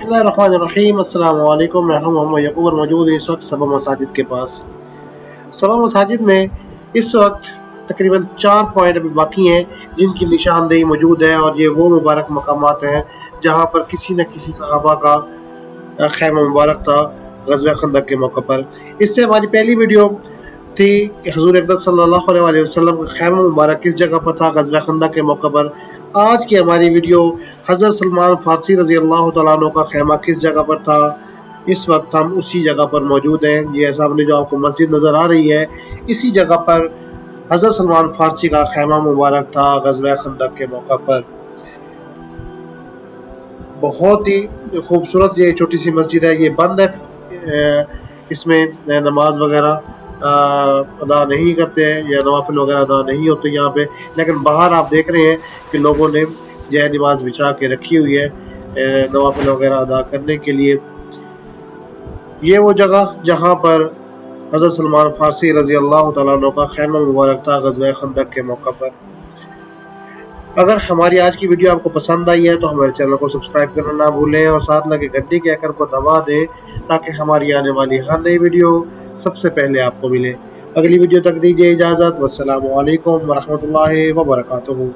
बिस्मिल्लाहिर्रहमानिर्रहीम। अस्सलाम वालेकुम। मैं हूं मोहम्मद यकूब और मौजूद है इस वक्त सबा मसाजिद के पास। सबा मसाजिद में इस वक्त तकरीबन 4 पॉइंट अभी बाकी हैं जिनकी निशानदेही मौजूद है, और ये वो मुबारक मकामात हैं जहां पर किसी न किसी सहाबा का खैमा मुबारक था ग़ज़वा खंदक के मौके पर। इससे हमारी पहली वीडियो थी कि हुज़ूर अक़दस सल्लल्लाहु अलैहि वसल्लम का खैमा मुबारक किस जगह पर था ग़ज़वा खंदक के मौके पर। आज की हमारी वीडियो हज़रत सलमान फ़ारसी रज़ी अल्लाह तआला अन्हु का खैमा किस जगह पर था। इस वक्त हम उसी जगह पर मौजूद हैं। ये सामने जो आपको मस्जिद नज़र आ रही है, इसी जगह पर हज़रत सलमान फ़ारसी का खैमा मुबारक था ग़ज़वा खंदक के मौका पर। बहुत ही खूबसूरत ये छोटी सी मस्जिद है। ये बंद है, इसमें नमाज वगैरह अदा नहीं करते हैं या नवाफिल वगैरह अदा नहीं होते यहाँ पे, लेकिन बाहर आप देख रहे हैं कि लोगों ने जो है नमाज बिछा के रखी हुई है नवाफिल वगैरह अदा करने के लिए। ये वो जगह जहाँ पर हज़रत सलमान फ़ारसी रज़ी अल्लाह तआला अन्हु का खैमा मुबारक था ग़ज़वा खंदक के मौका पर। अगर हमारी आज की वीडियो आपको पसंद आई है तो हमारे चैनल को सब्सक्राइब करना ना भूलें और साथ लगे घंटी के आइकन को दबा दें ताकि हमारी आने वाली हर नई वीडियो सबसे पहले आपको मिले। अगली वीडियो तक दीजिए इजाज़त। वस्सलामु अलैकुम वरहमतुल्लाहि वबरकातुहू।